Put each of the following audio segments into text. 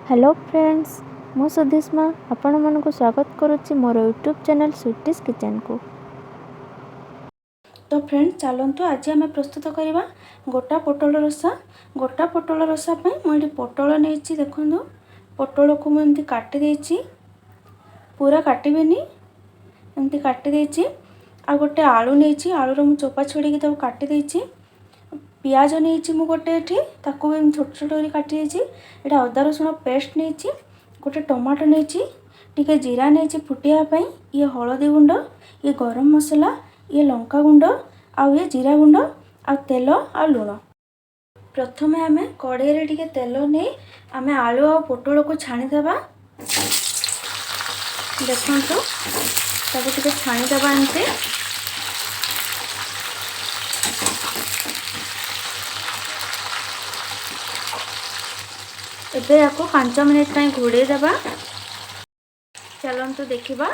Hello friends मु सुधिस्मा आपण मानक स्वागत करुच्ची मोर यूट्यूब चैनल स्वीटिश किचन को। तो फ्रेंड्स चलतु आज आम प्रस्तुत करवा गोटा पोटल रसा। गोटा पोटल रसा मुझे पोटल नहीं देखु पोटल को मुझे काटी देछि पूरा काटबेनी एमती काटी देछि आ गोटे आलू नहीं आलूर मु चोपा छोड़ी काटी देछि पियाज नहीं मु गोटे एठी ताको भी छोट छोट कर काटी देछि एटा अदा रसुण पेस्ट नहीं गोटे टमाटो नहीं टिके जीरा नहीं फुटिया पई ये हळदी गुंड ये गरम मसला ये लंका गुंड आउ ये जीरा गुंड आ तेल आ लुण। प्रथमे आमे कड़ाई रे टिके तेल नहीं आमे आलू आ पोटल को छाणीदेबा। देखंतु ताको टिके छाणीदेबा एमती एबे याको 5 मिनिट ताई घोड़े देबा। चलंतु देखिबा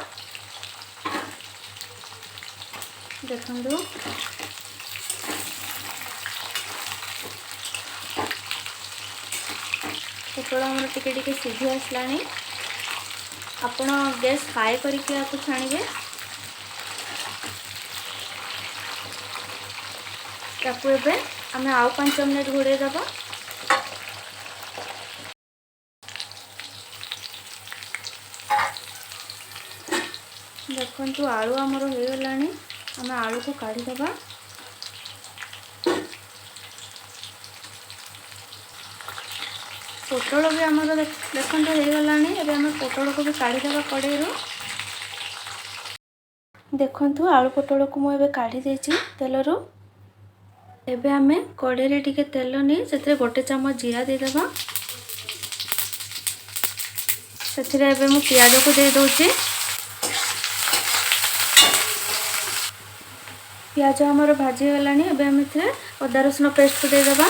देखंतु पोटल हमर टिके टिके सिझी आसलानी आपण गैस हाई करके याको छाणीबे। याको एबे आमे आउ 5 मिनिट घोड़े देबा। देखंतु आलू आमर हो गलानी आम आलू को काढ़ीदेबा। पोटल भी आमर देखंतु हो गलानी एबे आम पोटल को भी काढ़ीदेबा कड़ाई रो। देखंतु आलू पोटल को मुझे काढ़ी देछि तेल रो। एबे आमे कड़ाई रे टिके तेल नहीं सेते गोटे चम्मच जीरा दे देबा। सेथिरे एबे मु पियाज को दे दोछि। पियाज आमर भाजी गलानी एबे हम इथे अदा रसुण पेस्ट को दे देबा।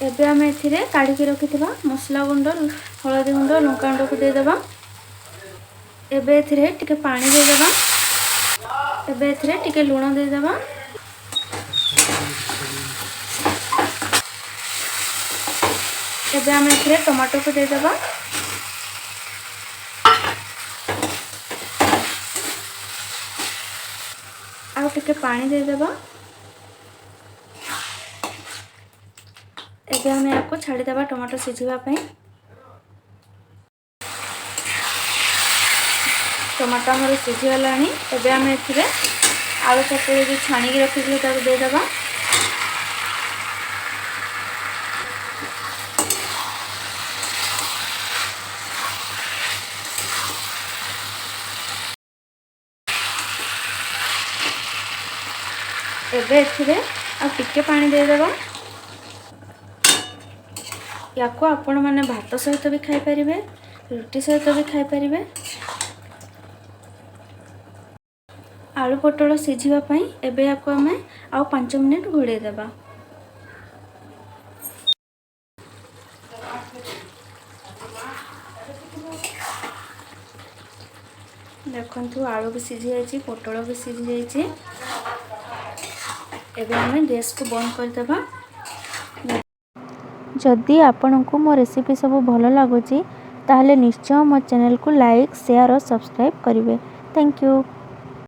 एबे हम इथे काढ़ी के रखिथिबा मसला गुंड हळदी गुंड लंका गुंड को दे देबा। एबे इथे टिके पानी दे देबा। एबे इथे टिके लूण दे देबा। एबे हम इथे टमाटो को दे देबा। आउ टिके पानी दे देबा। एबे हम याको छाड़ी देबा टमाटो सिझिबा पई। टमाटो हमर सिझी गलानी एबे हम इथे आलू पोटल जो छाणी के रखिथिले ताको दे देबा। एबे इथे आ टिके पानी दे देबा। याको आपण माने भात सहित भी खाई परिबे रोटी सहित भी खाई परिबे। आलू पोटल सिझिबा पई एबे याको हमें आउ 5 मिनिट घोड़े देबा। देखंतु आलू भी सिझी जाइछि पोटल भी सिझी जाइछि। एबे हमें गैस को बंद कर देबा। जदि आपंक मो रेसिपी सब भल लगुच ताहले निश्चय मो चैनल को लाइक शेयर और सब्सक्राइब करेंगे। Thank you.